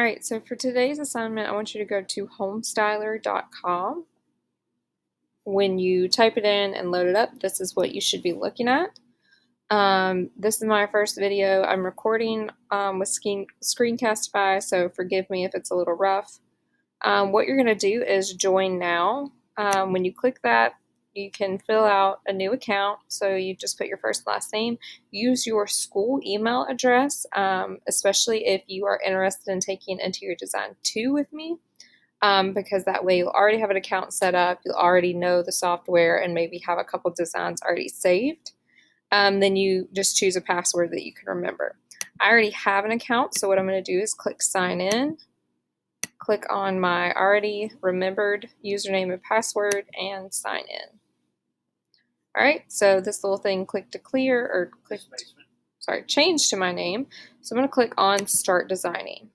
All right, so for today's assignment, I want you to go to homestyler.com. When you type it in and load it up, this is what you should be looking at. This is my first video. I'm recording with Screencastify, so forgive me if it's a little rough. What you're going to do is join now. When you click that, you can fill out a new account. So you just put your first and last name, use your school email address, especially if you are interested in taking Interior Design 2 with me, because that way you'll already have an account set up, you'll already know the software, and maybe have a couple designs already saved. Then you just choose a password that you can remember. I already have an account, so what I'm going to do is click sign in. Click on my already remembered username and password and sign in. All right, so this little thing, click to clear, or change to my name. So I'm going to click on start designing.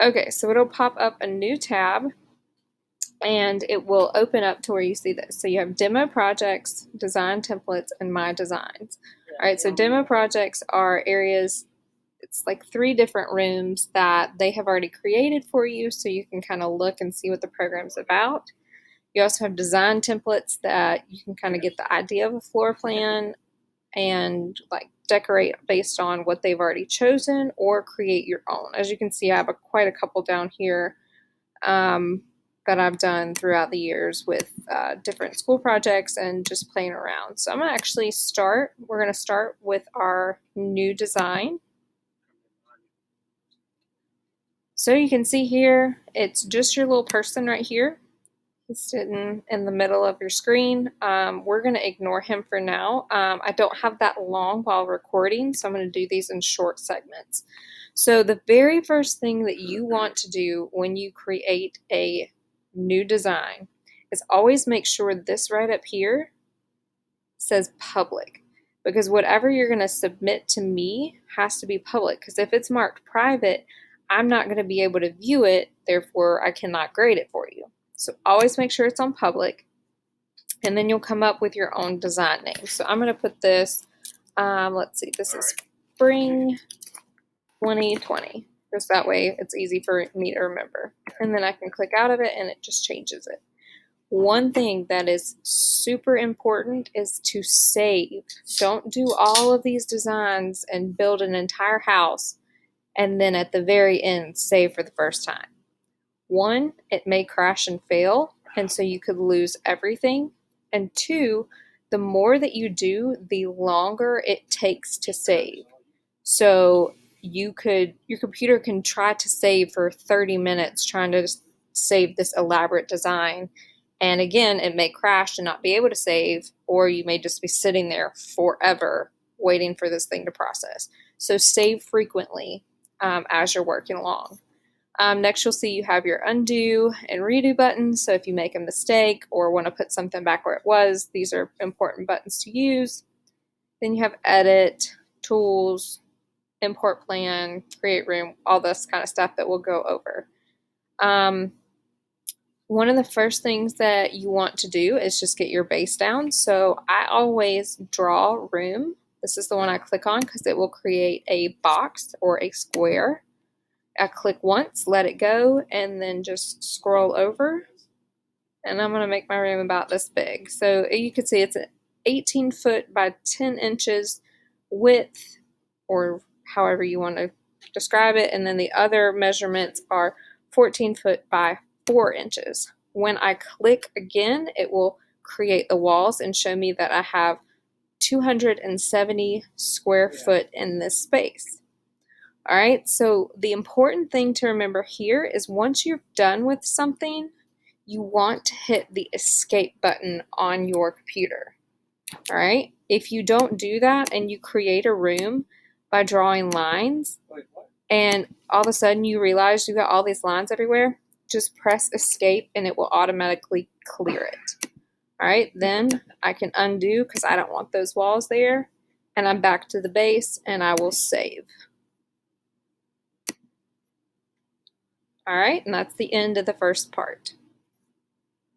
Okay, so it'll pop up a new tab and it will open up to where you see this. So you have demo projects, design templates, and my designs. All right, so demo projects are areas, it's like 3 different rooms that they have already created for you, so you can kind of look and see what the program's about. You also have design templates that you can kind of get the idea of a floor plan and like decorate based on what they've already chosen, or create your own. As you can see, I have quite a couple down here that I've done throughout the years with different school projects and just playing around. So I'm going to actually we're going to start with our new design. So you can see here, it's just your little person right here. He's sitting in the middle of your screen. We're going to ignore him for now. I don't have that long while recording, so I'm going to do these in short segments. So the very first thing that you want to do when you create a new design is always make sure this right up here says public, because whatever you're going to submit to me has to be public, because if it's marked private, I'm not going to be able to view it, therefore I cannot grade it for you. So always make sure it's on public, and then you'll come up with your own design name. So I'm going to put this, let's see, this is Spring 2020. Just that way it's easy for me to remember. And then I can click out of it and it just changes it. One thing that is super important is to save. Don't do all of these designs and build an entire house and then at the very end save for the first time. 1, it may crash and fail, and so you could lose everything. And 2, the more that you do, the longer it takes to save. So your computer can try to save for 30 minutes trying to save this elaborate design. And again, it may crash and not be able to save, or you may just be sitting there forever waiting for this thing to process. So save frequently as you're working along. Next, you'll see you have your undo and redo buttons. So if you make a mistake or want to put something back where it was, these are important buttons to use. Then you have edit, tools, import plan, create room, all this kind of stuff that we'll go over. One of the first things that you want to do is just get your base down. So I always draw room. This is the one I click on because it will create a box or a square. I click once, let it go, and then just scroll over. And I'm going to make my room about this big. So you can see it's an 18 foot by 10 inches width, or however you want to describe it. And then the other measurements are 14 foot by 4 inches. When I click again, it will create the walls and show me that I have 270 square foot in this space. All right, so the important thing to remember here is once you're done with something, you want to hit the escape button on your computer. All right, if you don't do that and you create a room by drawing lines, and all of a sudden you realize you got all these lines everywhere, just press escape and it will automatically clear it. All right, then I can undo because I don't want those walls there, and I'm back to the base, and I will save. All right, and that's the end of the first part.